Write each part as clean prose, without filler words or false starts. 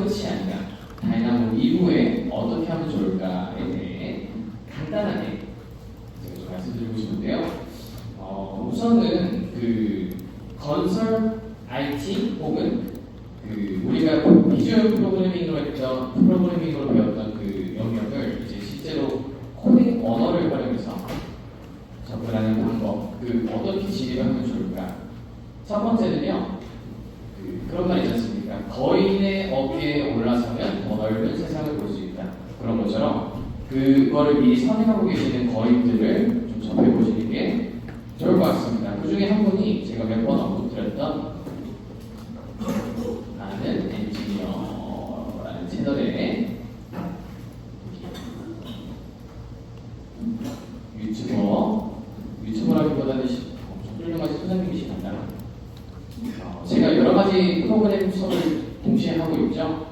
끝이 아니라 다이나모 이후에 어떻게 하면 좋을까에 대해 간단하게 제가 좀 말씀드리고 싶은데요. 우선은 그 건설 IT 혹은 그 우리가 비주얼 프로그래밍으로 배웠던 그 영역을 이제 실제로 코딩 언어를 활용해서 접근하는 방법, 그 어떻게 진입하면 좋을까? 첫 번째는요, 그런 말 있지 않습니까? 거인의 어깨에 올라서면 더 넓은 세상을 볼 수 있다. 그런 것처럼 그거를 미리 선행하고 계시는 거인들을 좀 접해보시는 게 좋을 것 같습니다. 그 중에 한 분이 제가 몇 번 언급드렸던 아는 엔지니어라는 채널에 유튜버라기보다는 엄청 훌륭하신 소장님이시랍니다. 제가 여러 가지 프로그램 수업을 동시에 하고 있죠.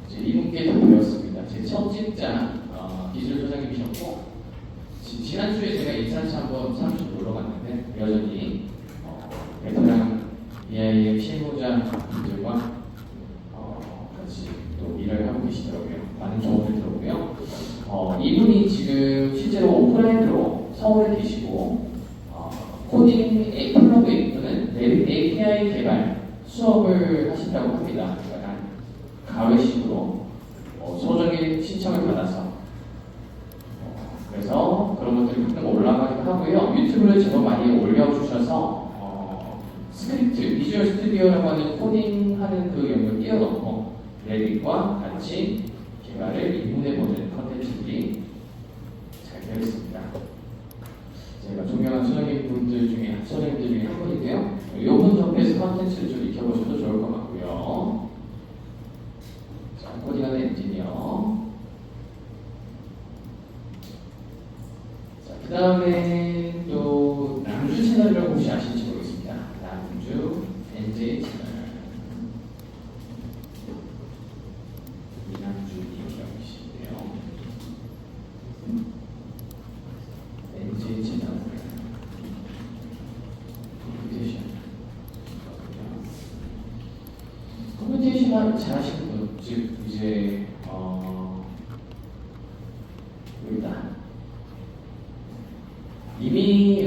이제 이분께 다 배웠습니다. 제 첫 직장 기술 소장님이셨고, 지난주에 제가 인사차 한번 사무실 놀러 갔는데 여전히 베테랑 BIM 실무자분들과 같이 또 일을 하고 계시더라고요. 많은 조언을 들었고요. 이분이 지금 실제로 오프라인으로 서울에 계시고 코딩 플러그인 또는 API 개발 수업을 하신다고 합니다. 약간 가외식으로 소정의 신청을 받아서 그래서 그런 것들이 가끔 올라가기도 하고요. 유튜브를 제법 많이 올려주셔서 스크립트, 비주얼 스튜디오라고 하는 코딩하는 그 영역을 띄워놓고 레빗과 같이 개발을 입문해보는 컨텐츠들이 잘 되어 있습니다. 제가 존경하는 소장님들 중에 한 분인데요. 이분 접해서 컨텐츠를 좀 익혀보셔도 좋을 것 같고요. 자, 코딩하는 엔지니어. 자, 그 다음에 또 남주 채널이라고 혹시 아실지 모르겠습니다. 남주 NJ 채널. 이남주님이라고 계시는데요. NJ 채널. 컴퓨테이션 잘 하시는 분, 즉 이제 여기다 이미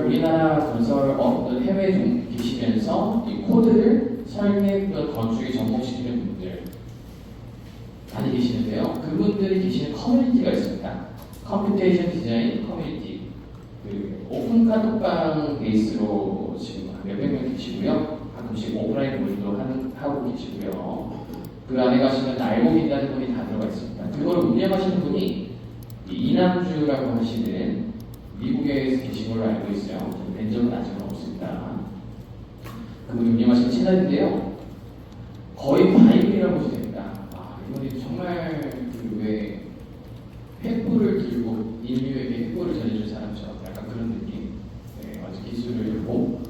우리나라 건설업 해외에 좀 계시면서 이 코드를 설계 또 건축에 접목시키는 분들 많이 계시는데요. 그분들이 계시는 커뮤니티가 있습니다. 컴퓨테이션 디자인 커뮤니티. 그 오픈 카톡방 베이스로 지금 몇백 명 계시고요. 가끔씩 오프라인 모임도 하고 계시고요. 그 안에 가시면 알고 계시다는 분이 다 들어가 있습니다. 그걸 운영하시는 분이 이남주라고 하시는 미국에 계신 걸로 알고 있어요. 뵌 적은 아직은 없습니다. 그분이 운영하시는 채널인데요. 거의 바이블이라고 보시면 됩니다. 이분이 정말 왜 횃불을 들고 인류에게 횃불을 전해준 사람처럼 약간 그런 느낌. 네, 아주 기술을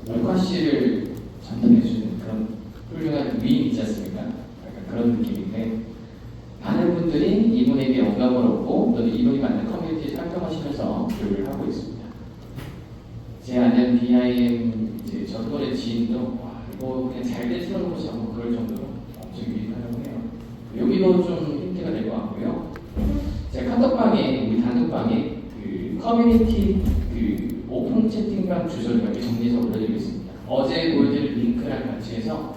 목화씨를 전달해주는 그런 훌륭한 위인 있지 않습니까? 약간 그런 느낌인데 많은 분들이 이분에게 영감을 얻고 또는 이분이 만든 커뮤니티에 활동하시면서 교류를 하고 있습니다. 제 아는 BIM 이제 전번의 지인도 이거 그냥 잘된 틀어놓고서 뭐 그럴 정도로 엄청 유익하다고 해요. 여기도 좀 힌트가 될 것 같고요. 제가 카톡방에 우리 단톡방에 그 커뮤니티 그 오픈 채팅방 주소를 이렇게 정리해서 올려드리겠습니다. 어제 보여드린 링크랑 같이 해서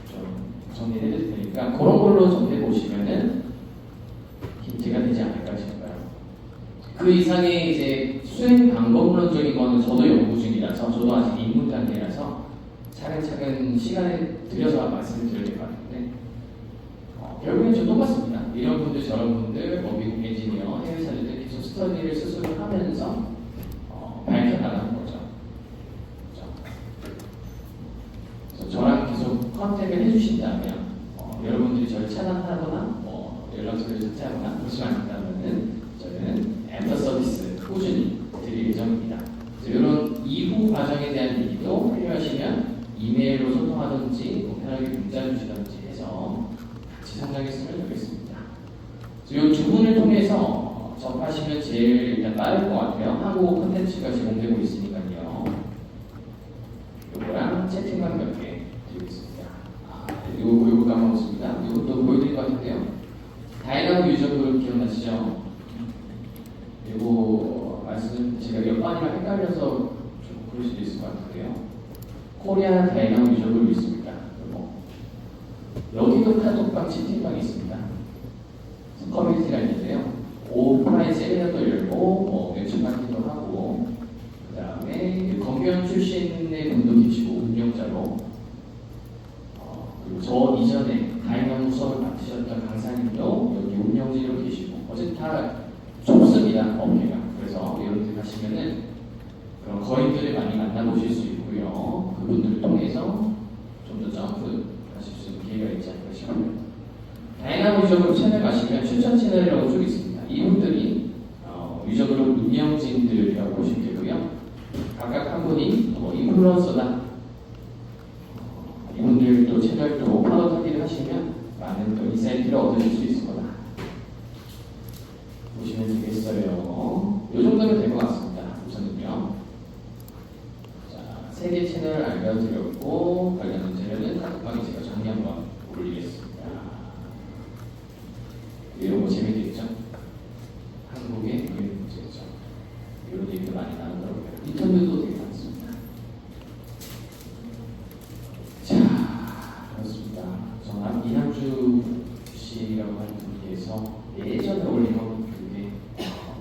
좀 정리를 해드릴 테니까 그런 걸로 정리해 보시면은 힌트가 되지 않을까 싶어요. 그 이상의 이제 수행 방법론적인 거는 저도 연구 중이라서 저도 아직 입문 단계라서 차근차근 시간을 들여서 말씀을 드려야 될 것 같은데 결국엔 좀 똑같습니다. 이런 분들 저런 분들 미국 엔지니어 해외 사례들 계속 스터디를 스스로 하면서 밝혀나가는 거죠. 그래서 저랑 계속 컨택을 해주신다면 여러분들이 저를 차단하거나 연락처를 삭제하거나 그러지 않는다면 저는 애프터 서비스 꾸준히 드릴 예정입니다. 이런 이후 과정에 대한 얘기도 필요하시면 이메일로 소통하든지 편하게 문자 주시든지 해서 같이 성장했으면 좋겠습니다. 이 두 분을 통해서 접하시면 제일 일단 빠를 것 같아요. 한국어 콘텐츠가 제공되고 있으니까요. 요거랑 채팅방 몇 개 드리겠습니다. 요거 까먹었습니다. 이것도 보여드릴게요. 다이나믹 유저 그룹 기억나시죠? 이거 제가 옆반이랑 헷갈려서 좀 그럴 수도 있을 것 같은데요. 코리아 다이나믹 유저 그룹이 있습니다. 여기도 카톡방 채팅방이 있습니다. 커뮤니티가 있는데요. 오프라인 세미나도 열고 웹툰 파티도 하고, 그 다음에 검경 출신의 분도 계시고 운영자로, 그리고 저 이전에 다이나믹 수업을 맡으셨던 강사님도 여기 운영진으로 계시고, 어쨌든 다 좁습니다, 업계가. 그래서 여러분들 가시면은 그런 거인들을 많이 만나보실 수 있고요. 그분들을 통해서 좀 더 점프 하실 수 있는 기회가 있지 않을까 싶어요. 다이나믹 유저그룹 채널 가시면 추천 채널이라고 쭉 있습니다. 이분들이 유저그룹 운영진들이라고 보시면 되고요. 각각 한 분이 인플루언서다. 이분들도 채널도 팔로우 타기를 하시면 많은 또 인사이트를 얻으실 수 있을 거다. 보시면 되겠어요. 이 정도면 될 것 같습니다. 우선은요. 자, 3개 채널 알려드렸고, 관련 문제는 카톡방에 제가 정리 한번 올리겠습니다. 이런 거 재밌겠죠? 한국의 유행 문제죠. 이런 얘기도 많이 나누더라고요. 인터뷰도 되게 많습니다. 자, 그렇습니다. 저는 이남주 씨라고 하는 분께서 예전에 올린 거 그게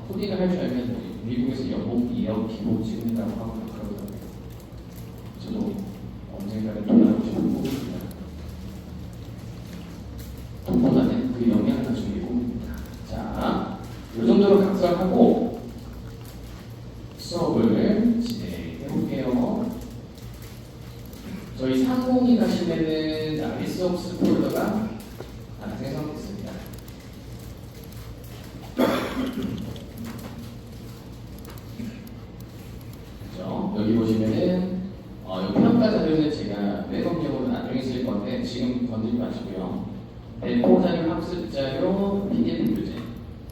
코딩을 할 줄 알면 미국에서 연봉 2억 기본 찍는다고 하고 그러더라고요. 저도 언젠가는 돌아가고 싶은 부분입니다. 돈보다는 그 영향을 더 주는 게 꿈입니다. 자, 이 정도로 각설하고 수업을 진행해 볼게요. 저희 상공이 가시면은 리소스 폴더가 하나 생성됐습니다. 그죠? 여기 보시면은 이 평가 자료는 제가 백업용으로 나중에 쓸 건데 지금 건들지 마시고요. 배포 자료, 학습 자료, PDF 교재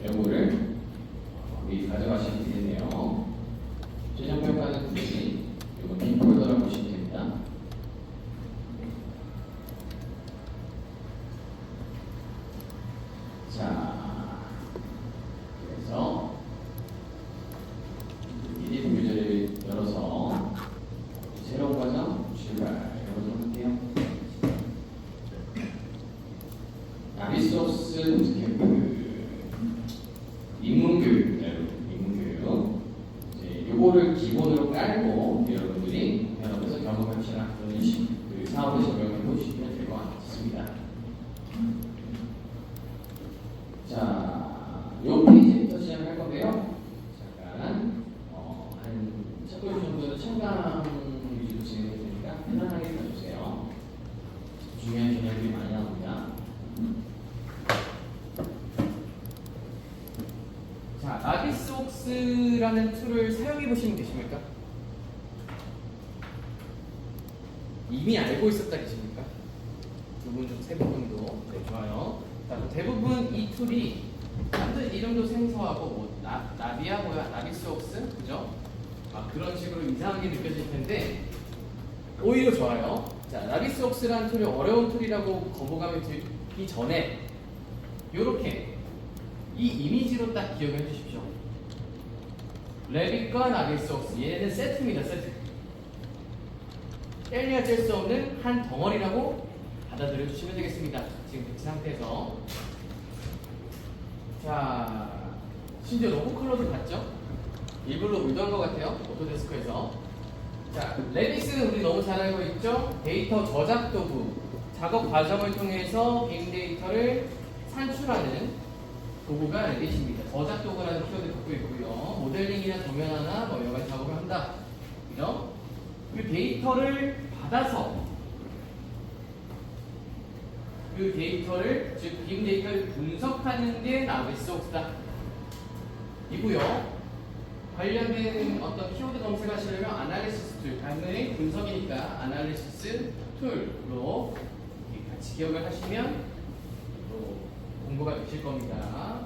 요거를 미리 가져가시면 되겠네요. 최종 평가는 굳이 이거 빈 폴더라고 보시면 됩니다. 자, 그래서 PDF 교재를 열어서 새로운 과정 출발해보도록 할게요. 리소스 부트캠프 인문교육입니다. 인문교육 요거를 기본으로 깔고 여러분들이 옆에서 경험하시나 그런 사업을 적용해 보시면 될 것 같습니다. 자, 요 페이지부터 시작할 건데요. 잠깐 첫 번째 정도는 청강 위주로 진행할 테니까 편안하게 가주세요. 중요한 개념들이 많이 나옵니다. 자, 나비스웍스라는 툴을 사용해 보시면 되십니까? 이미 알고 있었다 계십니까? 두 분 중 세 분 정도. 네, 좋아요. 자, 대부분 이 툴이 완전 이름도 생소하고 뭐 나비야 뭐야 나비스웍스 그죠? 그런 식으로 이상하게 느껴질 텐데 오히려 좋아요. 자, 나비스웍스라는 툴이 어려운 툴이라고 거부감이 들기 전에 요렇게 이 이미지로 딱 기억해 주십시오. 레빗과 나비스웍스 얘네는 세트입니다. 세트. 뗄래야 뗄 수 없는 한 덩어리라고 받아들여 주시면 되겠습니다. 지금 배치 상태에서. 자, 심지어 로고 컬러도 같죠? 일부러 의도한 것 같아요. 오토데스크에서. 자, 레빗은 우리 너무 잘 알고 있죠? 데이터 저작 도구, 작업 과정을 통해서 빅데이터를 산출하는 도구가 레빗입니다. 저작 도구라는 키워드 갖고 있고요. 모델링이나 도면화나 뭐 여러 가지 작업을 한다. 그죠? 그 데이터를 받아서 그 데이터를 즉 빅데이터를 분석하는 게 나비스웍스다. 이고요. 관련된 어떤 키워드 검색하시려면 아날리시스 툴, 당연히 분석이니까 아날리시스 툴로 같이 기억을 하시면 또 공부가 되실 겁니다.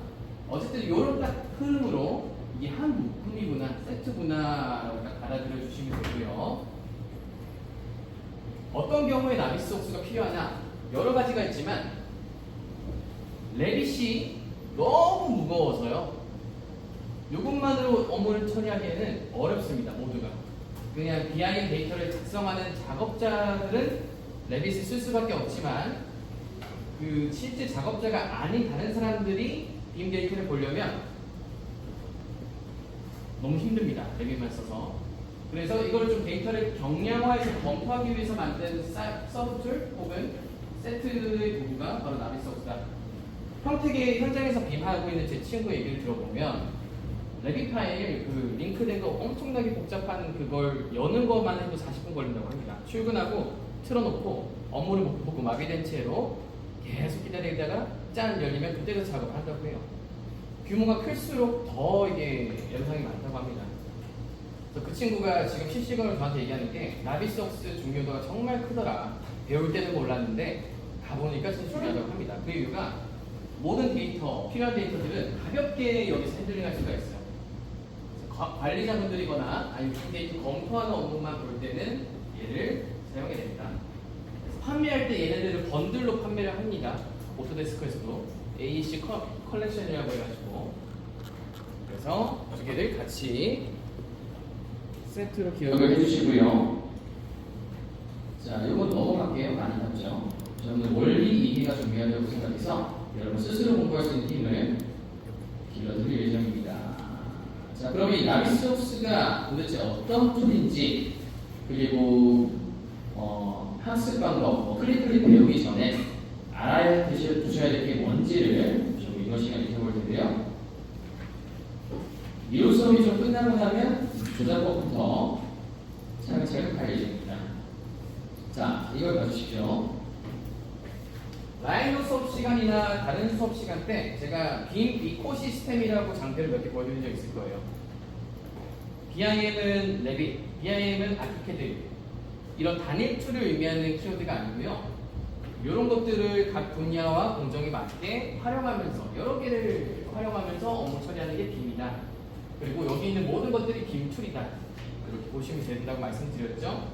어쨌든 이런 딱 흐름으로 이게 한 묶음이구나, 세트구나라고 딱 받아들여 주시면 되고요. 어떤 경우에 나비스웍스가 필요하냐? 여러 가지가 있지만 레빗이 너무 무거워서요. 이것만으로 업무를 처리하기에는 어렵습니다. 모두가. 그냥 BIM 데이터를 작성하는 작업자들은 레빗을 쓸 수밖에 없지만 그 실제 작업자가 아닌 다른 사람들이 빔 데이터를 보려면 너무 힘듭니다. 레빗만 써서. 그래서 이걸 좀 데이터를 경량화해서 검토하기 위해서 만든 서브툴 혹은 세트의 도구가 바로 나비소스다. 평택의 현장에서 빔하고 있는 제 친구 얘기를 들어보면 레빗 파일 그 링크된 거 엄청나게 복잡한 그걸 여는 것만 해도 40분 걸린다고 합니다. 출근하고 틀어놓고 업무를 못 보고 마비된 채로 계속 기다리다가 짠 열리면 그때부터 작업을 한다고 해요. 규모가 클수록 더 이게 영상이 많다고 합니다. 그래서 그 친구가 지금 실시간으로 저한테 얘기하는 게 나비소스 중요도가 정말 크더라. 배울 때는 몰랐는데 가보니까 진짜 중요하다고 합니다. 그 이유가 모든 데이터, 필요한 데이터들은 가볍게 여기서 핸들링할 수가 있어요. 관리자분들이거나 아니면 데이터 검토하는 업무만 볼 때는 얘를 사용해야 됩니다. 판매할 때 얘네들을 번들로 판매를 합니다. 오토데스크에서도 AEC 컬렉션이라고 해가지고 그래서 두 개를 같이 세트로 기억을 해주시고요. 자, 이거 넘어갈게요. 많이 남죠. 저는 원리 이해가 중요하다고 생각해서 여러분 스스로 공부할 수 있는 힘을 길러드릴 예정입니다. 자, 그럼 이 나비소스가 도대체 어떤 툴인지 그리고 학습 방법, 클릭 배우기 전에 알아야 두셔야 될 게 뭔지를 좀 이번 시간에 익혀볼 텐데요. 이론 수업이 좀 끝나고 나면 조작법부터 차근차근 갈 예정입니다. 자, 이걸 봐주십시오. 라이노 수업 시간이나 다른 수업 시간 때 제가 빔 이코시스템이라고 장표를 몇 개 보여드린 적 있을 거예요. BIM은 레빗, BIM은 아키캐드 이런 단일 툴을 의미하는 키워드가 아니고요. 이런 것들을 각 분야와 공정에 맞게 활용하면서 여러 개를 활용하면서 업무 처리하는 게 빔이다. 그리고 여기 있는 모든 것들이 빔 툴이다. 이렇게 보시면 된다고 말씀드렸죠.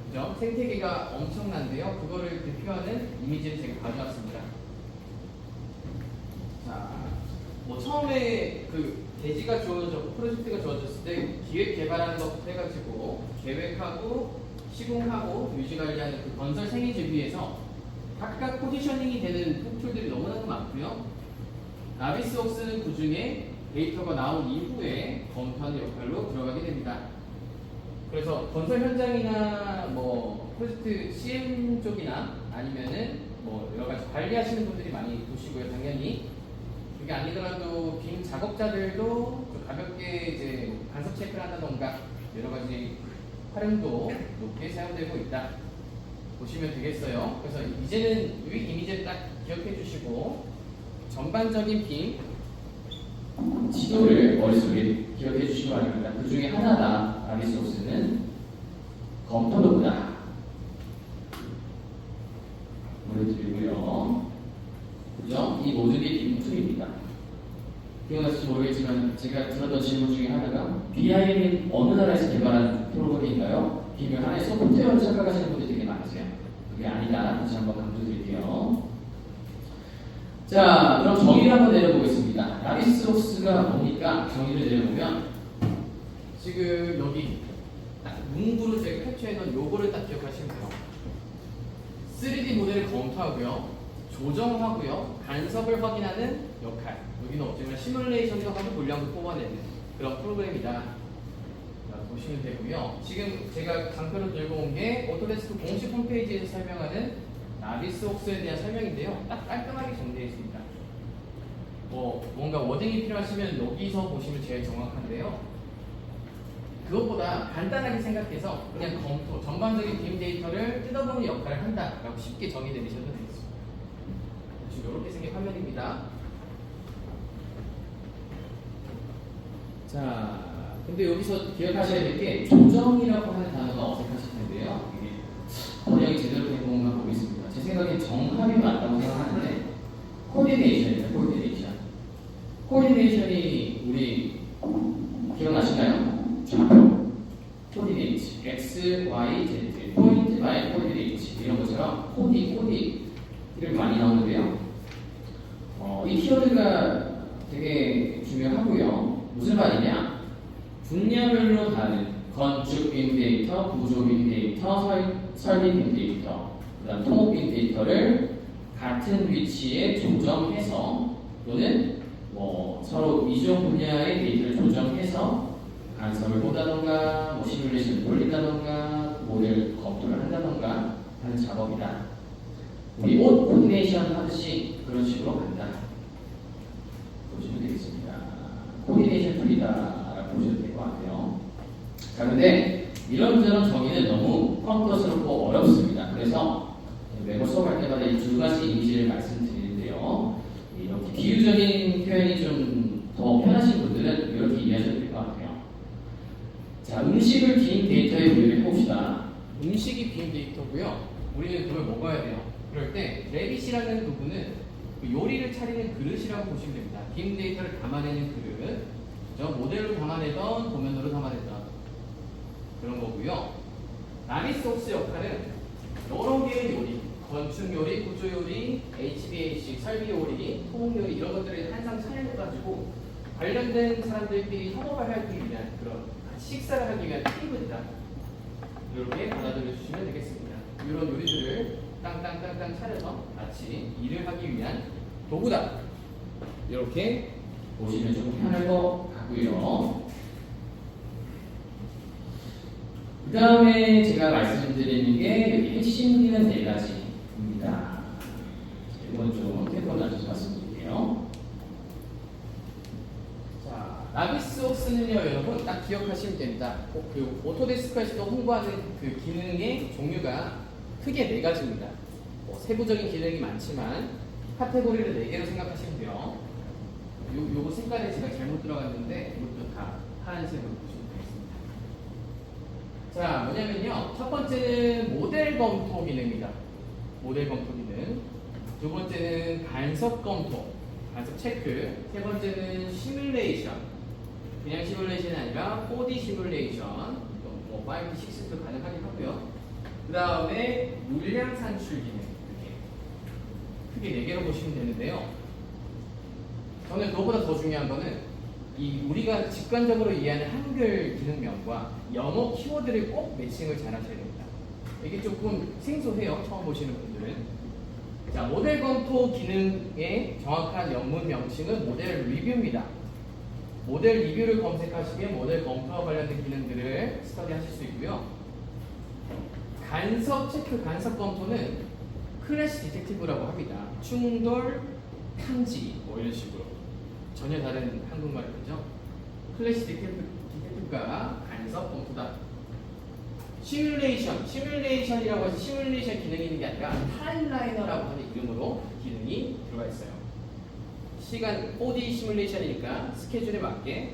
그죠? 생태계가 엄청난데요. 그거를 대표하는 이미지를 제가 가져왔습니다. 자, 뭐 처음에 그 대지가 주어졌고 프로젝트가 주어졌을 때 기획 개발하는 것부터 해가지고 계획하고 시공하고 유지 관리하는 그 건설 생애질 위해서 각각 포지셔닝이 되는 툴들이 너무나도 많고요. 나비스웍스는 그 중에 데이터가 나온 이후에 검토하는 역할로 들어가게 됩니다. 그래서 건설 현장이나 뭐 프로젝트 CM 쪽이나 아니면은 뭐 여러 가지 관리하시는 분들이 많이 보시고요, 당연히. 그게 아니더라도 빔 작업자들도 좀 가볍게 이제 간섭 체크를 한다던가 여러 가지 활용도 높게 사용되고 있다. 보시면 되겠어요. 그래서 이제는 이 이미지를 딱 기억해 주시고 전반적인 빔 지도를 머릿속에 기억해 주시기 바랍니다. 그 중에 하나다. 나비소스는 검토 도구다. 보여드리고요. 그죠? 이 모듈이 빔 툴입니다. 기억나실지 모르겠지만 제가 들었던 질문 중에 하나가 BIM이 어느 나라에서 개발한 프로그램인가요? 빔을 하나의 소프트웨어로 착각하시는 분들이 되게 많으세요. 그게 아니다. 다시 한번 강조드릴게요. 자, 그럼 정의를 한번 내려보겠습니다. 나비스웍스가 뭡니까? 정의를 내려보면 지금 여기 딱 문구로 제가 캡처해놓은 요거를 딱 기억하시면 돼요. 3D 모델을 검토하고요, 조정하고요, 간섭을 확인하는 역할. 여기는 어쩌면 시뮬레이션도 하고 물량도 뽑아내는 그런 프로그램이다. 라고 보시면 되고요. 지금 제가 강표로 들고 온 게 오토데스크 공식 홈페이지에서 설명하는 나비스웍스에 대한 설명인데요. 딱 깔끔하게 정리되어 있습니다. 뭔가 워딩이 필요하시면 여기서 보시면 제일 정확한데요. 그것보다 간단하게 생각해서 그냥 검토, 전반적인 빔 데이터를 뜯어보는 역할을 한다라고 쉽게 정의 내리셔도 되겠습니다. 지금 이렇게 생긴 화면입니다. 자, 근데 여기서 기억하셔야 될 게 조정이라고 하는 단어가 어색하실 텐데요. 이게 번역이 제대로 된 것만 보겠습니다. 제 생각엔 정합이 맞다고 생각하는데 코디네이션입니다. 코디네이션이 우리 기억나시나요? 좌표 코디네이트 X, Y, Z 포인트 바이 코디네이트 이런 것처럼 코디 이렇게 많이 나오는데요. 이 키워드가 되게 중요하고요. 무슨 말이냐? 분야별로 다른 건축 빅데이터, 구조 빅데이터, 설계 빅데이터, 그다음 통합 빅데이터를 같은 위치에 조정해서 또는 뭐 서로 이종 분야의 데이터를 조정해서 간섭을 본다던가 뭐 시뮬레이션을 돌린다던가 모델 검토를 한다던가 하는 작업이다. 우리 옷 코디네이션 하듯이 그런 식으로 간다. 보시면 되겠습니다. 코디네이션 툴이다라고 보시면 될 것 같아요. 자, 근데 이런저런 정의는 너무 펑크스럽고 어렵습니다. 그래서 외국 수업할 때마다 이 두 가지 이미지를 말씀드리는데요. 이렇게 비유적인 표현이 좀 더 편하신 분들은 이렇게 이해하셔도 될 것 같아요. 자, 음식을 빈 데이터에 분류를 해봅시다. 음식이 빈 데이터고요. 우리는 그걸 먹어야 돼요. 그럴 때 레빗이라는 부분은 그 요리를 차리는 그릇이라고 보시면 됩니다. 빈 데이터를 담아내는 그릇, 저 모델로 담아내던 도면으로 담아냈던 그런 거고요. 나비소스 역할은 여러 개의 요리, 건축 요리, 구조 요리, HVAC, 설비 요리, 토목 요리 이런 것들을 항상 차려가지고 관련된 사람들끼리 협업을 하기 위한 그런 식사를 하기 위한 테이블이다. 이렇게 받아들여 주시면 되겠습니다. 이런 요리들을 땅땅땅땅 차려서 같이 일을 하기 위한 도구다. 이렇게 보시면 좀 편할 것 같고요. 그 다음에 제가 말씀드리는 게 여기 핵심기는 네 가지입니다. 이건 좀 템포 낮춰서 말씀드릴게요. 자, 나비소스는요, 여러분 딱 기억하시면 됩니다. 그 오토데스크에서도 홍보하는 그 기능의 종류가 크게 네 가지입니다. 뭐 세부적인 기능이 많지만 카테고리를 네 개로 생각하시면 돼요. 요거 색깔에 제가 잘못 들어갔는데 이것도 다 파란색으로 보시면 되겠습니다. 자, 뭐냐면요, 첫 번째는 모델 검토 기능입니다. 모델 검토 기능. 두 번째는 간섭 검토, 간섭 체크. 세 번째는 시뮬레이션. 그냥 시뮬레이션이 아니라 4D 시뮬레이션. 뭐 5D, 6D도 가능하긴 하고요. 그 다음에 물량 산출 기능. 이렇게 크게 네 개로 보시면 되는데요. 저는 그것보다 더 중요한 거는 이 우리가 직관적으로 이해하는 한글 기능명과 영어 키워드를 꼭 매칭을 잘 하셔야 됩니다. 이게 조금 생소해요, 처음 보시는 분들은. 자, 모델 검토 기능의 정확한 영문 명칭은 모델 리뷰입니다. 모델 리뷰를 검색하시면 모델 검토와 관련된 기능들을 스터디하실 수 있고요. 간섭 체크, 간섭 검토는 클래시 디텍티브라고 합니다. 충돌, 탐지, 뭐 이런 식으로. 전혀 다른 한국말이죠. 클래시 디텍티브가 간섭 검토다. 시뮬레이션이라고 해서 시뮬레이션 기능이 있는 게 아니라 타임라이너라고 하는 이름으로 기능이 들어가 있어요. 시간 4D 시뮬레이션이니까 스케줄에 맞게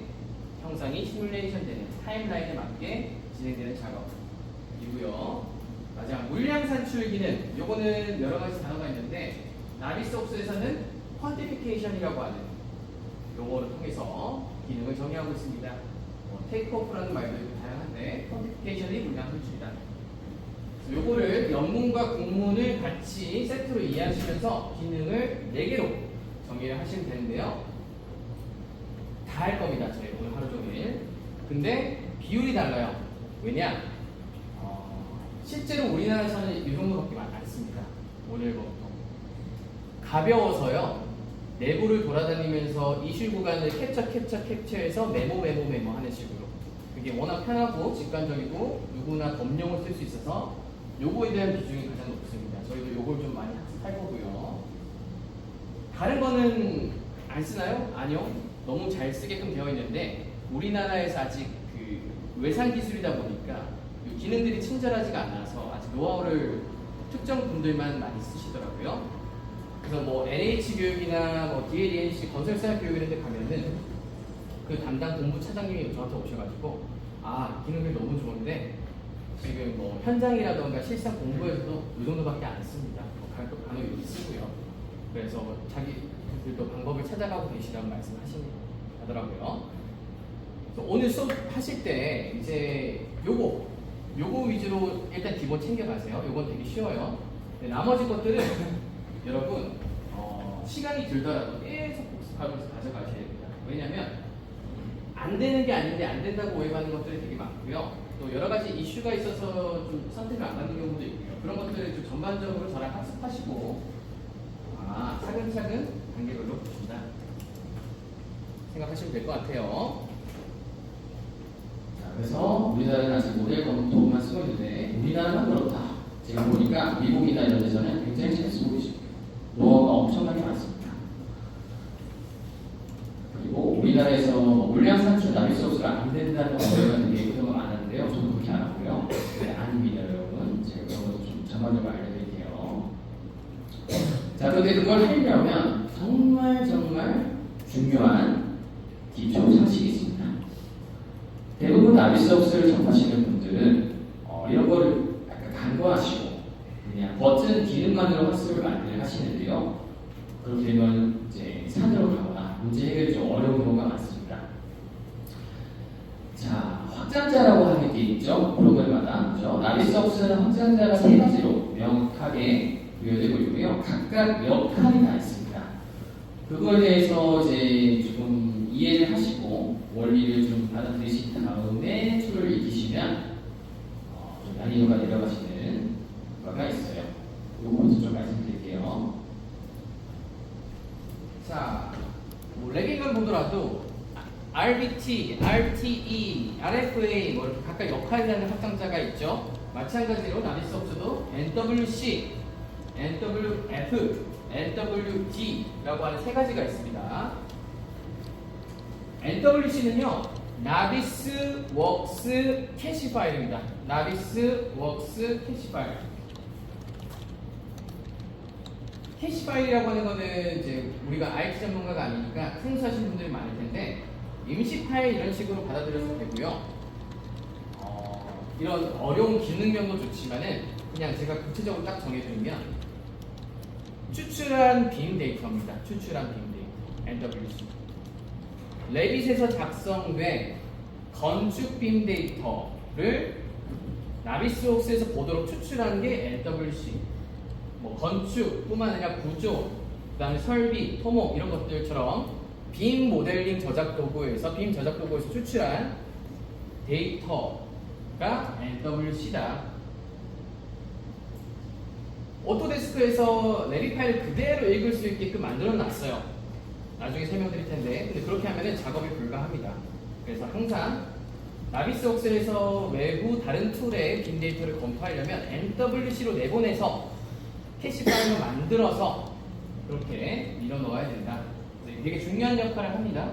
형상이 시뮬레이션 되는 타임라인에 맞게 진행되는 작업이고요. 마지막 물량 산출 기능. 요거는 여러 가지 단어가 있는데 나비소스에서는 퀀티피케이션이라고 하는 요거를 통해서 기능을 정의하고 있습니다. 테이크오프라는 말도 있고 다양한데 퀀티피케이션이 물량 산출이다. 요거를 영문과 국문을 같이 세트로 이해하시면서 기능을 4개로 정의를 하시면 되는데요. 다 할 겁니다. 저희 오늘 하루 종일. 근데 비율이 달라요. 왜냐? 실제로 우리나라에서는 이 정도밖에 안 씁니다. 모델 검토. 가벼워서요. 내부를 돌아다니면서 이슈 구간을 캡처해서 메모 하는 식으로. 그게 워낙 편하고 직관적이고 누구나 검용을 쓸 수 있어서 요거에 대한 비중이 가장 높습니다. 저희도 요걸 좀 많이 학습할 거고요. 다른 거는 안 쓰나요? 아니요. 너무 잘 쓰게끔 되어 있는데 우리나라에서 아직 그 외산 기술이다 보니까 이 기능들이 친절하지가 않아서 아직 노하우를 특정 분들만 많이 쓰시더라고요. 그래서 뭐 NH 교육이나 뭐 DLNC 건설사 교육 이런 데 가면은 그 담당 본부 차장님이 저한테 오셔가지고 아, 기능이 너무 좋은데 지금 뭐 현장이라던가 실상 공부에서도 이 정도밖에 안 씁니다. 간혹 이렇게 쓰고요. 그래서 자기들도 방법을 찾아가고 계시라고 말씀하시더라고요. 오늘 수업 하실 때 이제 요거 위주로 일단 기본 챙겨가세요. 요건 되게 쉬워요. 네, 나머지 것들은 여러분 시간이 들더라도 연습하면서 가져가셔야 됩니다. 왜냐하면 안 되는 게 아닌데 안 된다고 오해받는 것들이 되게 많고요. 또 여러 가지 이슈가 있어서 좀 선택을 안 받는 경우도 있고요. 그런 것들을 좀 전반적으로 저랑 학습하시고 차근차근 단계별로 보신다 생각하시면 될 것 같아요. 자, 그래서 우리나라는 아직 모델 검토만 쓰고 있는데 우리나라는 그렇다. 제가 보니까 미국이나 이런 데서는 굉장히 잘 쓰고 계십니다. 노하우가 엄청나게 많습니다. 그리고 우리나라에서 물량 산출 나비 소스가 안 된다는 오해가 되게 그런 거 많았는데요. 저도 그렇게 안 하고요. 네, 아닙니다, 여러분. 제가 그런 것도 좀 전반적으로 알려드릴게요. 자, 그런데 그걸 하려면 정말 중요한 기초 상식이 있습니다. 대부분 나비소스를 접하시는 분들은 이런 거를 약간 간과하시고 그냥 버튼 기능만으로 학습을 많이 하시는데요. 그렇게 되면 이제 산으로 가거나 문제 해결이 좀 어려운 경우가 많습니다. 자, 확장자라고 하는 게 있죠. 프로그램마다. 그죠? 나비소스는 확장자가 세 가지로 명확하게 부여되고 있고요. 각각 역할이 다 있습니다. 그거에 대해서 이제 조금 이해를 하시고 원리를 좀 받아들이신 다음에 툴을 익히시면 좀 난이도가 내려가시는 거가 있어요. 이거 먼저 좀 말씀드릴게요. 자, 뭐 레깅만 보더라도 RBT, RTE, RFA 뭐 이렇게 각각 역할이라는 확장자가 있죠. 마찬가지로 나비소스도 NWC, NWF, NWD라고 하는 세 가지가 있습니다. NWC는요, 나비스 웍스 캐시 파일입니다. 나비스 웍스 캐시 파일. 캐시 파일이라고 하는 거는 이제 우리가 IT 전문가가 아니니까 생소하신 분들이 많을 텐데 임시 파일 이런 식으로 받아들여도 되고요. 이런 어려운 기능명도 좋지만은 그냥 제가 구체적으로 딱 정해드리면 추출한 빔 데이터입니다. 추출한 빔 데이터 NWC. 레빗에서 작성된 건축 빔 데이터를 나비스웍스에서 보도록 추출하는 게 NWC. 뭐 건축뿐만 아니라 구조, 그다음에 설비, 토목 이런 것들처럼 빔 모델링 저작 도구에서 추출한 데이터가 NWC다. 오토데스크에서 레빗 파일을 그대로 읽을 수 있게끔 만들어 놨어요. 나중에 설명드릴 텐데, 근데 그렇게 하면은 작업이 불가합니다. 그래서 항상 나비스웍스에서 외부 다른 툴의 빔 데이터를 검토하려면 NWC로 내보내서 캐시 파일을 만들어서 그렇게 밀어 넣어야 된다. 되게 중요한 역할을 합니다.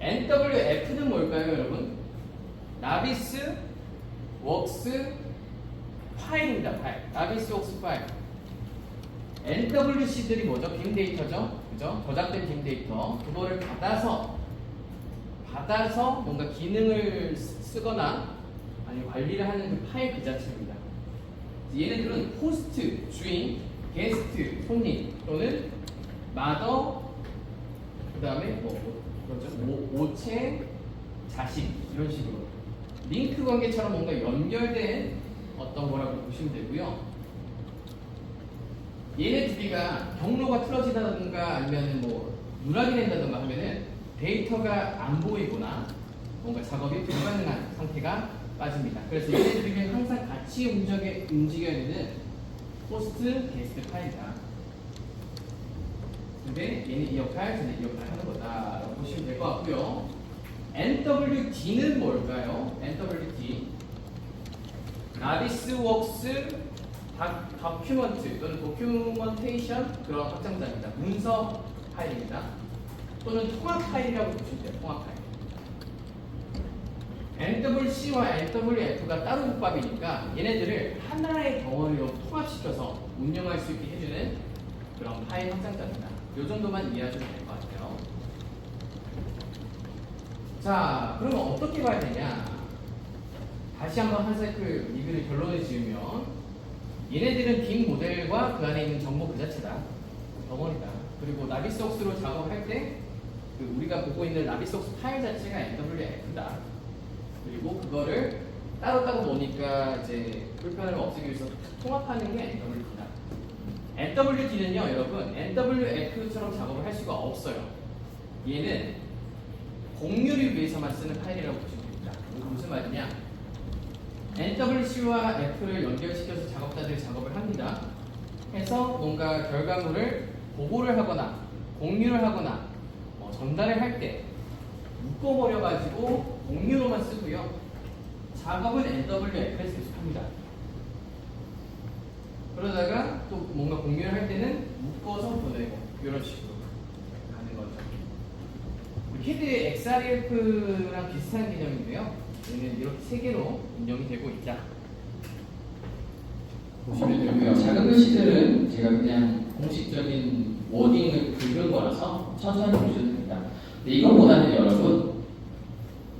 NWF는 뭘까요, 여러분? 나비스 웍스 파일입니다. 파일. 나비스 웍스 파일. NWC들이 뭐죠? 빔 데이터죠? 그죠? 저작된 빔 데이터. 그거를 받아서 뭔가 기능을 쓰거나 아니면 관리를 하는 그 파일 그 자체입니다. 얘네들은 호스트, 주인, 게스트, 손님 또는 마더, 그 다음에 오체, 자식 이런 식으로 링크 관계처럼 뭔가 연결된 어떤 거라고 보시면 되고요. 얘네 두 개가 경로가 틀어지다든가 아니면 뭐 누락이 된다든가 하면은 데이터가 안 보이거나 뭔가 작업이 불가능한 상태가 빠집니다. 그래서 얘네 두 개는 항상 같이 움직여야 되는 호스트, 게스트 파일이다. 근데 얘는 이 역할, 쟤는 이 역할을 하는 거다라고 보시면 될 것 같고요. NWD는 뭘까요? NWD 나비스웍스 다큐먼트 또는 도큐먼테이션 그런 확장자입니다. 문서 파일입니다. 또는 통합 파일이라고 보시면 돼요. 통합 파일. NWC와 NWF가 따로 국밥이니까 얘네들을 하나의 덩어리로 통합시켜서 운영할 수 있게 해주는 그런 파일 확장자입니다. 이 정도만 이해하시면 될 것 같아요. 자, 그러면 어떻게 봐야 되냐? 다시 한번 한 사이클 리뷰를 결론을 지으면 얘네들은 빔 모델과 그 안에 있는 정보 그 자체다. 덩어리다. 그리고 나비스웍스로 작업할 때 우리가 보고 있는 나비스웍스 파일 자체가 NWF다. 그리고 그거를 따로따로 놓으니까 이제 불편을 없애기 위해서 통합하는 게 NWF다. NWD는요, 여러분, NWF처럼 작업을 할 수가 없어요. 얘는 공유를 위해서만 쓰는 파일이라고 보시면 됩니다. 이게 무슨 말이냐? NWC와 F를 연결시켜서 작업자들이 작업을 합니다. 해서 뭔가 결과물을 보고를 하거나 공유를 하거나 전달을 할 때 묶어버려가지고 공유로만 쓰고요. 작업은 NWF에서 계속합니다. 그러다가 또 뭔가 공유를 할 때는 묶어서 보내고 이런 식으로 가는 거죠. 캐드의 XREF랑 비슷한 개념인데요. 얘는 이렇게 세 개로 운영이 되고 있다. 보시면 되고요. 작은 글씨들은 제가 그냥 공식적인 워딩을 긁은 거라서 천천히 보셔도 됩니다. 근데 이것보다는 여러분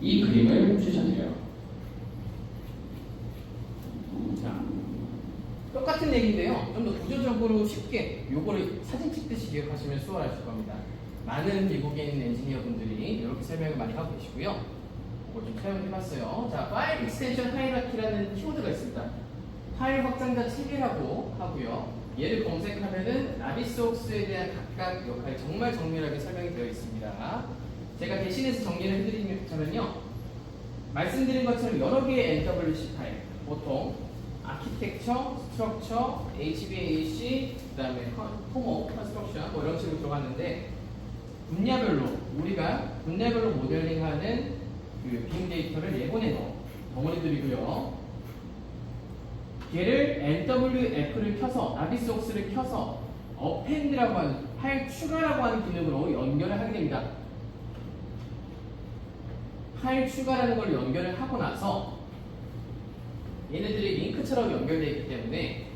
이 그림을 추천드려요. 자, 똑같은 얘기인데요. 좀 더 구조적으로 쉽게 요거를 사진 찍듯이 기억하시면 수월하실 겁니다. 많은 미국인 엔지니어 분들이 이렇게 설명을 많이 하고 계시고요. 이걸 좀 사용해봤어요. 자, 파일 익스텐션 하이라키라는 키워드가 있습니다. 파일 확장자 체계라고 하고요. 얘를 검색하면은 나비소스에 대한 각각 역할이 정말 정밀하게 설명이 되어 있습니다. 제가 대신해서 정리를 해드리자면요. 말씀드린 것처럼 여러 개의 NWC 파일, 보통 아키텍처, 스트럭처, HVAC, 그 다음에 토모, 컨스트럭션 뭐 이런 식으로 들어갔는데 분야별로 우리가 분야별로 모델링하는 그 빅데이터를 내보내 놓은 덩어리들이고요. 얘를 NWF를 켜서 나비소스를 켜서 어펜드라고 하는 파일 추가라고 하는 기능으로 연결을 하게 됩니다. 파일 추가라는 걸 연결을 하고 나서 얘네들이 링크처럼 연결되어 있기 때문에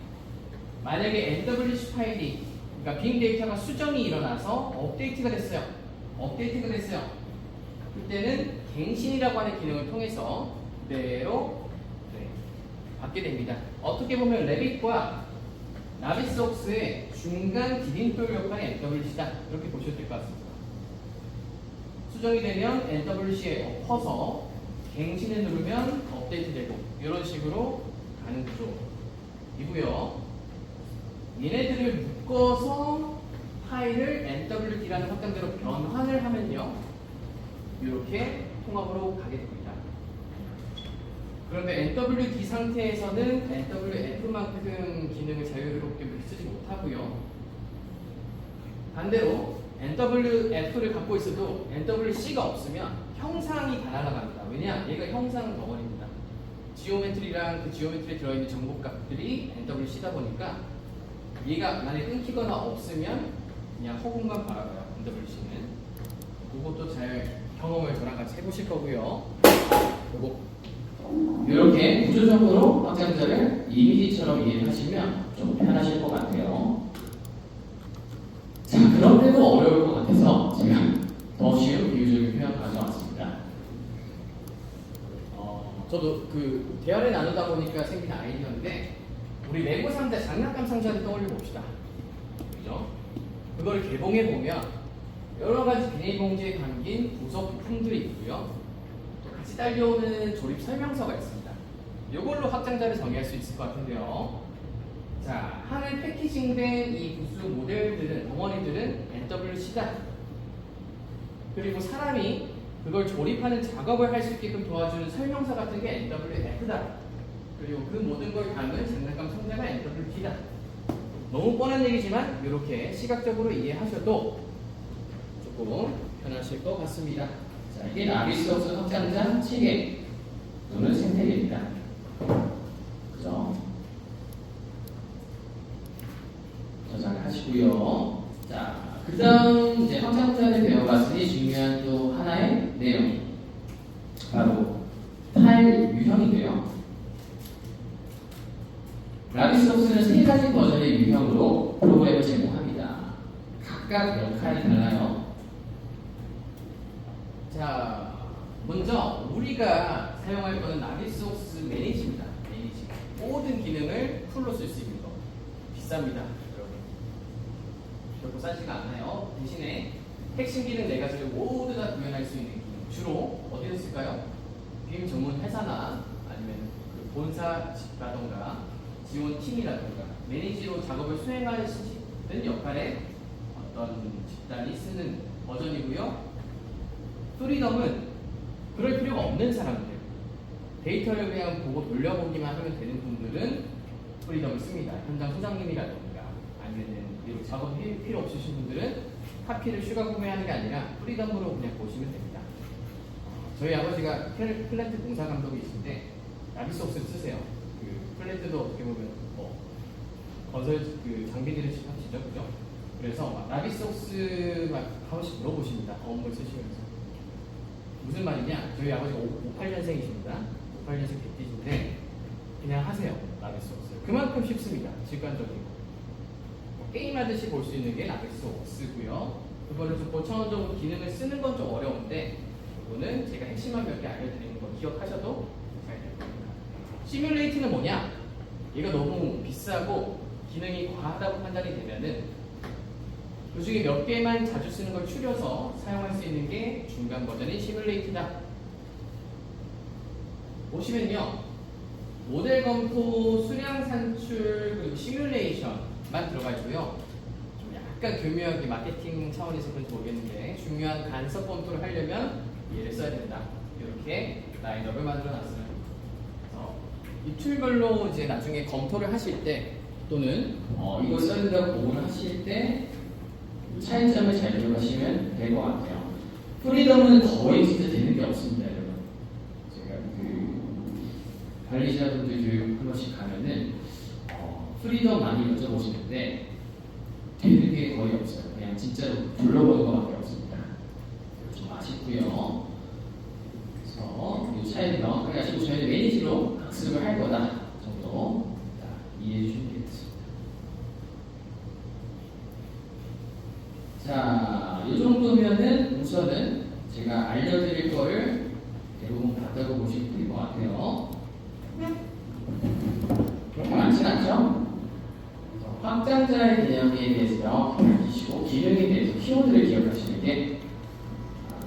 만약에 NWC 파일이 그러니까 빅데이터가 수정이 일어나서 업데이트가 됐어요. 그때는 갱신이라고 하는 기능을 통해서 그대로 받게 됩니다. 어떻게 보면 레빗과 나비소스의 중간 디딤돌 역할의 NWC다. 이렇게 보셔도 될 것 같습니다. 수정이 되면 NWC에 엎어서 갱신을 누르면 업데이트되고 이런 식으로 가는 구조이고요. 얘네들을 묶어서 파일을 NWD라는 확장자로 변환을 하면요. 이렇게 통합으로 가게 됩니다. 그런데 NWD 상태에서는 NWF만큼 기능을 자유롭게 쓰지 못하고요. 반대로 NWF를 갖고 있어도 NWC가 없으면 형상이 다 날아갑니다. 왜냐? 얘가 형상 덩어리입니다. 지오메트리랑 그 지오메트리에 들어있는 정보값들이 NWC다 보니까 얘가 만약에 끊기거나 없으면 그냥 허공만 바라봐요. NWC는. 그것도 잘 경험을 저랑 같이 해보실 거고요. 그리고 이렇게 구조적으로 확장자를 이미지처럼 이해하시면 좀 편하실 것 같아요. 자, 그런데도 어려울 것 같아서 제가 더 쉬운 비유적인 표현 가져왔습니다. 저도 그 대화를 나누다 보니까 생긴 아이디어인데 우리 레고 상자, 장난감 상자를 떠올려 봅시다. 그죠? 그걸 개봉해 보면 여러 가지 비닐봉지에 담긴 부속 부품들이 있고요. 또 같이 딸려오는 조립 설명서가 있습니다. 이걸로 확장자를 정의할 수 있을 것 같은데요. 자, 하늘 패키징된 이 부수 모델들은, 덩어리들은 NWC다. 그리고 사람이 그걸 조립하는 작업을 할 수 있게끔 도와주는 설명서 같은 게 NWF다. 그리고 그 모든 걸 담은 장난감 상자가 NWD다. 너무 뻔한 얘기지만 이렇게 시각적으로 이해하셔도 조금 편하실 것 같습니다. 자, 이게 나비소스 확장자 체계 또는 생태계입니다. 그죠? 저장하시고요. 자, 그 다음 이제 확장자를 배워봤으니 중요한 또 하나의 내용, 바로 파일 유형인데요. 나비소스는 세 가지 버전의 유형으로 프로그램을 제공합니다. 각각 역할이 달라요. 자, 먼저 우리가 사용할 거는 나비소스 매니지입니다. 매니지. 모든 기능을 풀로 쓸 수 있는 거. 비쌉니다, 여러분. 결코 싸지가 않아요. 대신에 핵심 기능 4가지를 모두 다 구현할 수 있는 기능. 주로 어디서 쓸까요? 빔 전문 회사나 아니면 그 본사라던가 지원 팀이라던가 매니지로 작업을 수행하시는 역할의 어떤 집단이 쓰는 버전이고요. 프리덤은 그럴 필요가 없는 사람들, 데이터를 그냥 보고 돌려보기만 하면 되는 분들은 프리덤을 씁니다. 현장 소장님이라든가 아니면 작업 필요 없으신 분들은 카피를 추가 구매하는 게 아니라 프리덤으로 그냥 보시면 됩니다. 저희 아버지가 플랜트 공사 감독이신데 나비소스를 쓰세요. 그 플랜트도 어떻게 보면 건설 그 장비들을 하시죠, 그죠? 그래서 나비소스 막 한 번씩 물어보십니다. 업무를 쓰시면서. 무슨 말이냐? 저희 아버지가 58년생이십니다. 58년생 백띠신데 그냥 하세요. 나비소스. 그만큼 쉽습니다. 직관적이고. 게임하듯이 볼 수 있는 게 나비소스고요. 그거를 좀 고차원적으로 기능을 쓰는 건 좀 어려운데 이거는 제가 핵심만 몇 개 알려드리는 거 기억하셔도 잘 될 겁니다. 시뮬레이트는 뭐냐? 얘가 너무 비싸고 기능이 과하다고 판단이 되면은 그 중에 몇 개만 자주 쓰는 걸 추려서 사용할 수 있는 게 중간 버전인 시뮬레이트다. 보시면요, 모델 검토, 수량 산출, 그리고 시뮬레이션만 들어가 있고요. 좀 약간 교묘하게 마케팅 차원에서 그런지 모르겠는데 중요한 간섭 검토를 하려면 얘를 써야 된다. 이렇게 라인업을 만들어놨어요. 이 툴별로 이제 나중에 검토를 하실 때 또는 이걸 써야 된다고 보고를 하실 때 차이점을 잘 기억하시면 될 것 같아요. 프리덤은 거의 진짜 되는 게 없습니다, 여러분. 제가 그 관리자분들 교육 한 번씩 가면은 프리덤 많이 여쭤보시는데 되는 게 거의 없어요. 그냥 진짜로 불러보는 것밖에 없습니다. 좀 아쉽고요. 그래서 이 차이를 명확하게 하시고 저희는 매니지로 학습을 할 거다 정도 이해해 주시면 되겠습니다. 자, 이 정도면은 우선은 제가 알려드릴 거를 대부분 봤다고 보시면 될 것 같아요. 그렇게 많진 않죠? 확장자의 개념에 대해서 명확히 알리시고 기능에 대해서 키워드를 기억하시는 게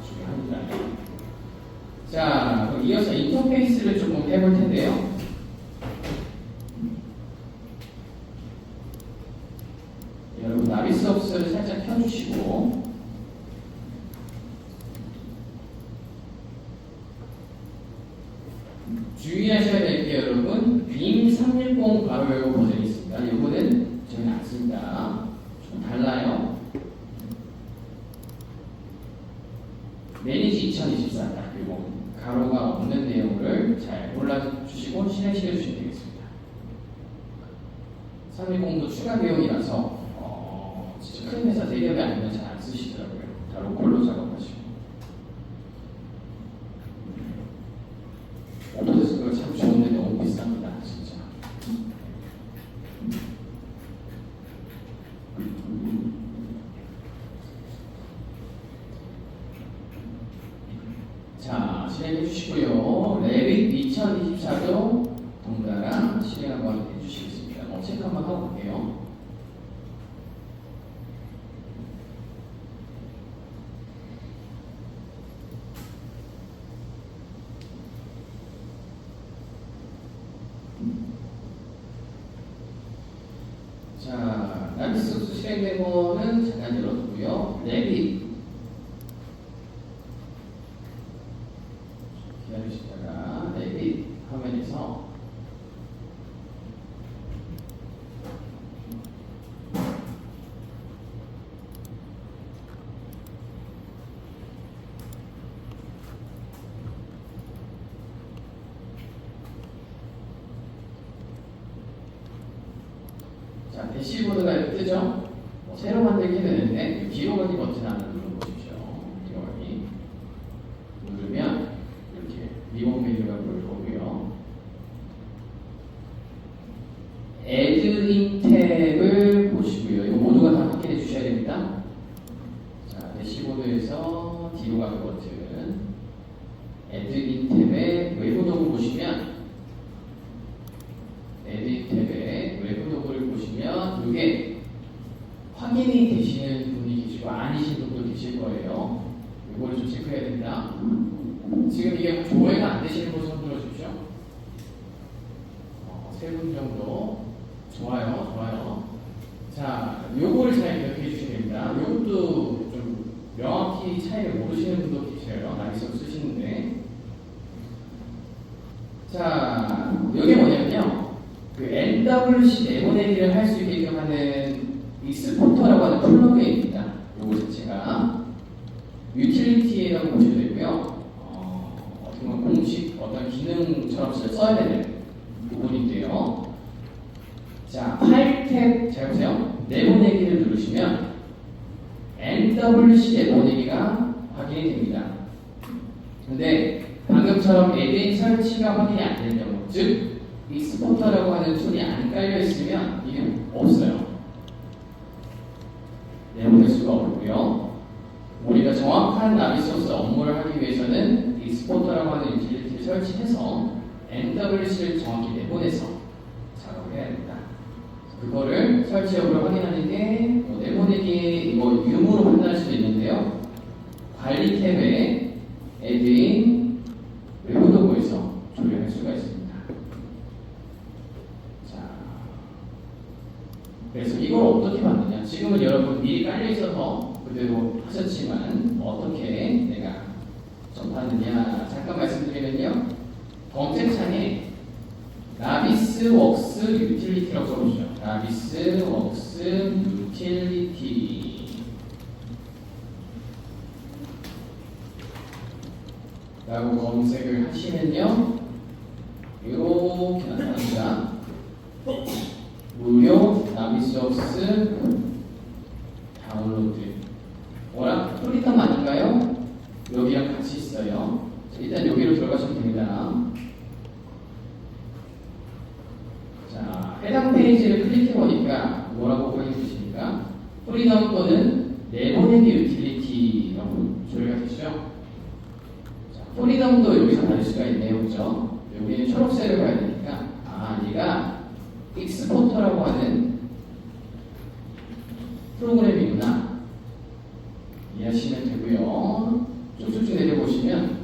중요합니다. 자, 그럼 이어서 인터페이스를 조금 해볼 텐데요. 여러분 나비소스를 살짝 켜주시고 주의하셔야 될 게 여러분 빔 360 바로 열고 버전이 있습니다. 이거는 저희는 안 씁니다. 좀 달라요. 매니지 2024 딱 그리고 가로가 없는 내용을 잘 골라주시고 실행시켜 주시면 되겠습니다. 310도 추가 비용이라서 진짜 큰 회사 대기업이 아니면 잘 안 쓰시더라고요. 다 로컬로 작업하시고. 오토데스크가 참 좋은데 너무 비쌉니다, 진짜. 자, 실행해 주시고요. 레빗 2024도 동가랑 실행 한번 해주시겠습니다. 체크 한번 하고 볼게요. 자, 나비소스 실행된 거는 잠깐 열어두고요. 레빗 기다리시다가 레빗 화면에서 자, 대시보드가 이렇게 뜨죠? 새로 만들기 되는데 뒤로 가기 버튼 하나 눌러보십시오. 뒤로 가기 누르면 이렇게 리본 메뉴가 보일 거고요. Add in 탭을 보시고요. 이거 모두가 다 확인해 주셔야 됩니다. 자, 대시보드에서 뒤로 가기 버튼 Add in 탭의 외부 도구 보시면 에딧 탭에 외부 도구를 보시면 이게 확인이 되시는 분이 계시고 아니신 분도 계실 거예요. 이거를 좀 체크해야 됩니다. 지금 이게 조회가 안 되시는 분 손 들어주십시오. 3분 정도. 좋아요, 좋아요. 자, 요거를 정확히 차이를 모르시는 분도 계셔요. 나비석 쓰시는데. 자, 이게 뭐냐면요. 그 NWC 내보내기를 할 수 있게끔 하는 익스포터라고 하는 플러그인입니다. 요거 자체가 유틸리티라고 보시면 되고요. 어떤 건 공식 어떤 기능처럼 써야 되는 부분인데요. 자, 파일 탭 잘 보세요. 내보내기를 누르시면 NWC 내보내기가 확인이 됩니다. 근데 방금처럼 에드인 설치가 확인이 안 되는 경우, 즉 익스포터라고 하는 툴이 안 깔려 있으면 이게 없어요. 내보낼 수가 없고요. 우리가 정확한 나비소스 업무를 하기 위해서는 익스포터라고 하는 유틸리티를 설치해서 NWC를 정확히 내보내서 작업을 해야 됩니다. 그거를 설치 여부를 확인하는 게 내보내기 이거 유무로 판단할 수도 있는데요. 관리 탭에 에드인 외부 도구에서 조회할 수가 있습니다. 자, 그래서 이걸 어떻게 만드냐? 지금은 여러분 미리 깔려 있어서 그대로 하셨지만 어떻게 내가 접하느냐? 잠깐 말씀드리면요. 검색창에 나비스웍스 유틸리티라고 써보시죠. 나비스웍스 유틸리티. 라고 검색을 하시면요. 이렇게 나타납니다. 무료 나비스웍스 다운로드. 워낙 프리텀 아닌가요? 여기랑 같이 있어요. 일단 여기로 들어가시면 됩니다. 자, 해당 페이지를 클릭해보니까 뭐라고 보여 주십니까? 프리덤 또는 내보내기 유틸리티라고 조회가 되죠. 프리덤도 여기서 받을 수가 있네요. 그죠? 여기는 초록색을 봐야 되니까, 얘가 익스포터라고 하는 프로그램이구나. 이해하시면 되고요. 쭉쭉쭉 내려보시면,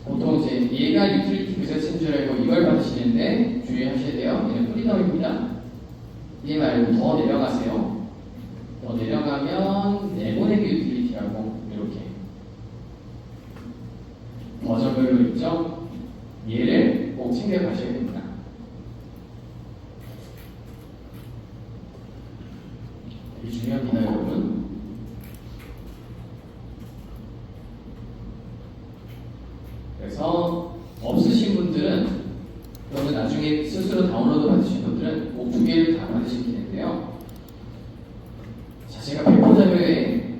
보통 이제 얘가 유틸리티 그 자체인 줄 알고 이걸 받으시는데, 주의하셔야 돼요. 얘는 프리덤입니다. 얘 말고 더 내려가세요. 더 내려가면, 내보내기 유틸리티라고, 이렇게. 버전별로 있죠? 얘를 꼭 챙겨가셔야 됩니다. 되게 중요합니다, 여러분. 그래서 없으신 분들은 그러면 나중에 스스로 다운로드 받으신 분들은 꼭 두 개를 다 받으시면 되는데요. 자, 제가 배포 자료에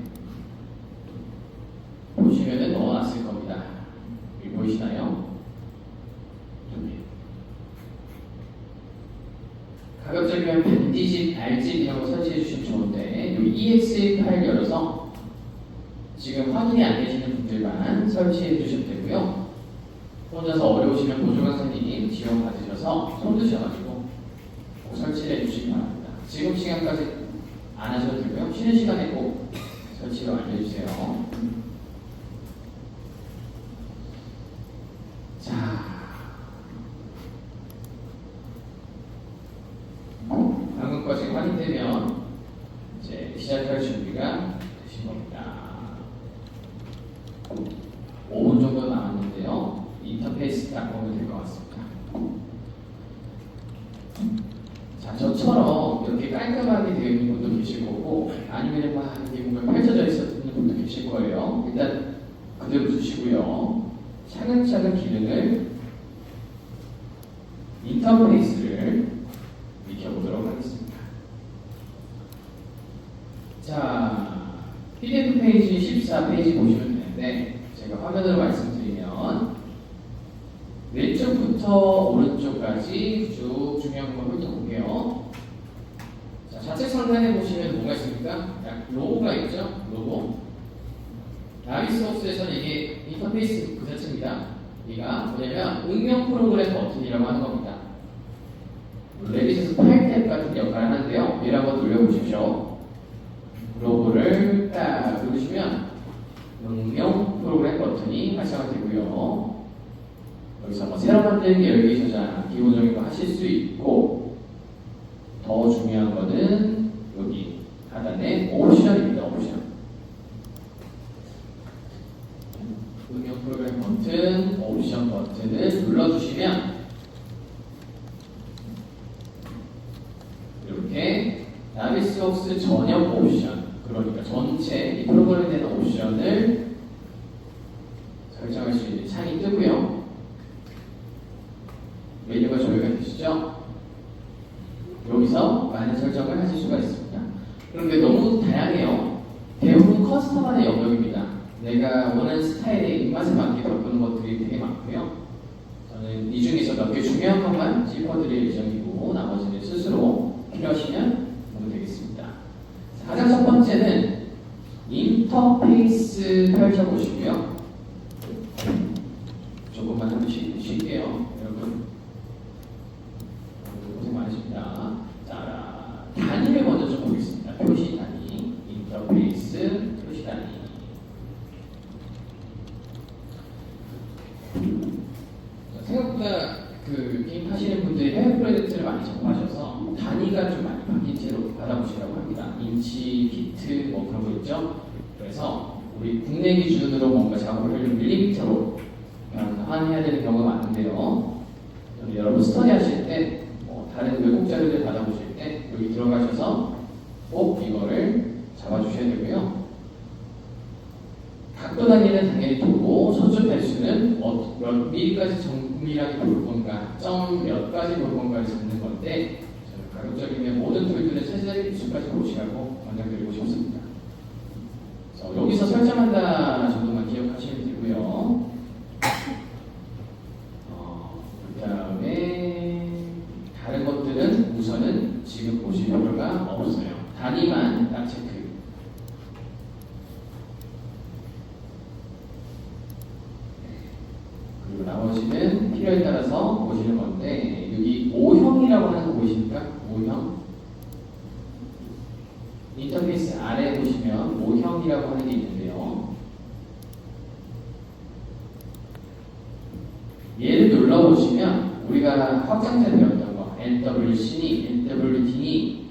보시면은 넣어놨을 겁니다. 여기 보이시나요? 가급적이면 밴디집, R집 이런 거 설치해 주시면 좋은데 여기 EXE 파일 열어서 지금 확인이 안 되시는 분들만 설치해 주시면 되고요. 혼자서 어려우시면 보조 강사님 지원 받으셔서 손 드셔가지고 꼭 설치를 해주시기 바랍니다. 지금 시간까지 안 하셔도 되고요. 쉬는 시간에 꼭 설치를 알려주세요. 자, 방금 거지 확인되면 이제 시작할 준비가 되신 겁니다. 5분 정도 남았는데요. 인터페이스 딱 보면 될 것 같습니다. 자, 저처럼 이렇게 깔끔하게 되어 있는 분도 계실 거고, 아니면 막 이렇게 뭔가 펼쳐져 있는 분도 계실 거예요. 일단 그대로 두시고요. 차근차근 기능을 인터페이스를 익혀보도록 하겠습니다. 자, PDF 페이지 14페이지 보시면 되는데 제가 화면으로 말씀드리면 왼쪽부터 오른쪽까지 쭉 중요한 걸 훑어볼게요. 자, 좌측 상단에 보시면 뭐가 있습니까? 로고가 있죠? 로고. 나비스웍스에서는 이게 인터페이스 그 자체입니다. 얘가 뭐냐면 응용 프로그램 버튼이라고 하는 겁니다. 레빗에서 파일 탭 같은 역할을 하는데요. 얘를 한번 눌러보십시오. 로고를 딱 누르시면 응용 프로그램 버튼이 활성화되고요. 여기서 뭐 새로 만들기, 열기, 저장 기본적인 거 하실 수 있고, 더 중요한 거는 여기 하단에 옵션입니다. 옵션. 버전을 설정할 수 있는 창이 뜨고요. 메뉴가 조회가 되시죠? 여기서 많은 설정을 하실 수가 있습니다. 그런데 너무 다양해요. 대부분 커스텀화된 영역입니다. 내가 원하는 스타일에 입맛에 맞게 바꾸는 것들이 되게 많고요. 저는 이 중에서 몇 개 중요한 것만 짚어드릴 예정이고 나머지는 스스로 필요하시면 보면 되겠습니다. 자, 가장 첫 번째는 인터페이스 펼쳐보시고요. 조금만 한번 쉴게요. 여러분 고생 많으십니다. 자, 단위를 먼저 좀 보겠습니다. 표시 단위, 인터페이스 표시 단위. 생각보다 그 게임 하시는 분들이 해외 프로젝트를 많이 접하셔서 단위가 좀 많이 바뀐 채로 받아보시라고 합니다. 인치, 피트 뭐 그런 거 있죠. 그래서 우리 국내 기준으로 뭔가 작업을 하려면 밀리미터로 환해야 되는 경우가 많은데요. 여러분 스터디 하실 때 다른 외국 자료들 받아보실 때 여기 들어가셔서 꼭 이거를 잡아주셔야 되고요. 각도 단위는 당연히 보고 서술 배수는 몇 미리까지 정밀하게 볼 건가, 점 몇 가지 볼 건가를 잡는 건데 가급적이면 모든 툴들은 최대 비수까지 보시라고 권장드리고 싶습니다. 그래서 여기서 설정한다 정도만 기억하시면 되고요. 그 다음에 다른 것들은 우선은 지금 보실 필요가 없어요. 단위만 딱 체크. 그리고 나머지는 필요에 따라서 보시는 건데 여기 O형이라고 하는 거 보이십니까? O형. 인터페이스 아래 보시면 O형이라고 하는 게 있는데요. 얘를 눌러보시면 우리가 확장된 배웠던 거 NWC니, NWD니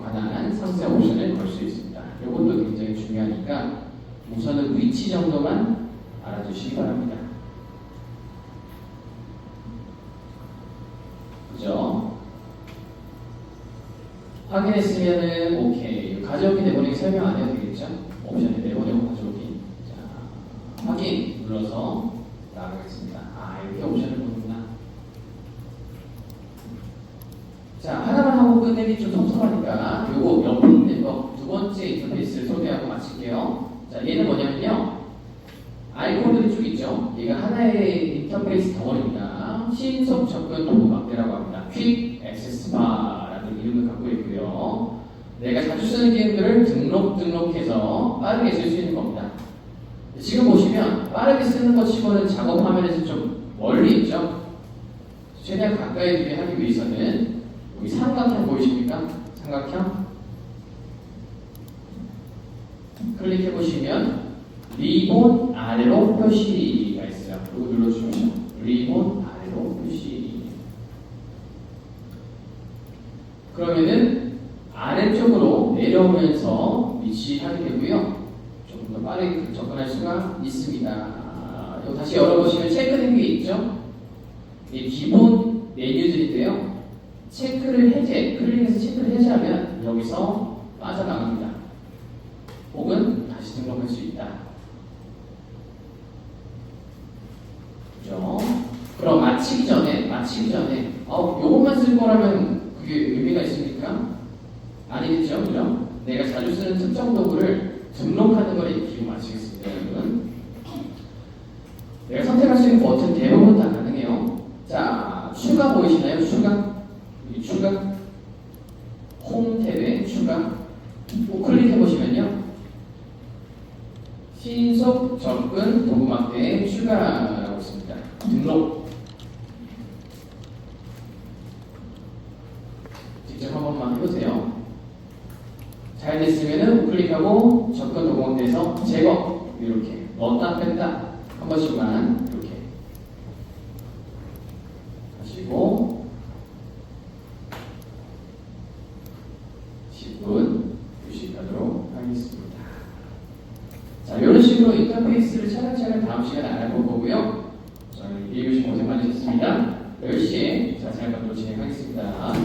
관한 상세 옵션을 걸 수 있습니다. 이것도 굉장히 중요하니까 우선은 위치 정도만 알아두시기 바랍니다. 그죠? 확인했으면은 오케이. 가져오기 내보내기 설명 안 해도 되겠죠? 옵션에 내보내고 가져오기. 자, 확인 눌러서 나가겠습니다. 아, 이렇게 옵션을 보는구나. 자, 하나만 하고 끝내기 좀 섭섭하니까 요거 옆에 있는 거 두 번째 인터페이스를 소개하고 마칠게요. 자, 얘는 뭐냐면요. 아이콘들이 쭉 있죠? 얘가 하나의 인터페이스 덩어리입니다. 신속 접근 도구 막대라고 합니다. 퀵 액세스 바라는 이름을 갖고 있고요. 내가 자주 쓰는 게임들을 등록해서 빠르게 쓸 수 있는 겁니다. 지금 보시면 빠르게 쓰는 것 치고는 작업 화면에서 좀 멀리 있죠? 최대한 가까이 두게 하기 위해서는 여기 삼각형 보이십니까? 삼각형 클릭해 보시면 리본 아래로 표시가 있어요. 이거 눌러주십시오. 리본 아래로 표시. 그러면은 아래쪽으로 내려오면서 위치하게 되고요. 조금 더 빠르게 접근할 수가 있습니다. 이거 다시 열어보시면 체크된 게 있죠? 이 기본 메뉴들인데요. 체크를 클릭해서 체크를 해제하면 여기서 빠져나갑니다. 혹은 다시 등록할 수 있다. 그죠? 그럼 마치기 전에 요것만 쓸 거라면 그게 의미가 있습니까? 아니겠죠? 그죠? 내가 자주 쓰는 특정 도구를 등록하는 걸 익히고 마치겠습니다, 여러분. 내가 선택할 수 있는 버튼 대부분 다 가능해요. 자, 추가 보이시나요? 추가. 홈 탭에 추가. 클릭해 보시면요. 신속 접근 도구 막대에 추가라고 있습니다. 등록. 직접 한 번만 해보세요. 잘 됐으면은 클릭하고 접근 도구 막대에서 제거. 이렇게 넣었다 뺐다 한 번씩만 이렇게 하시고 10분 휴식하도록 하겠습니다. 자, 이런 식으로 인터페이스를 차근차근 다음 시간에 알아볼 거고요. 저는 이해주신 고생 많으셨습니다. 10시에 자세한 것으로 진행하겠습니다.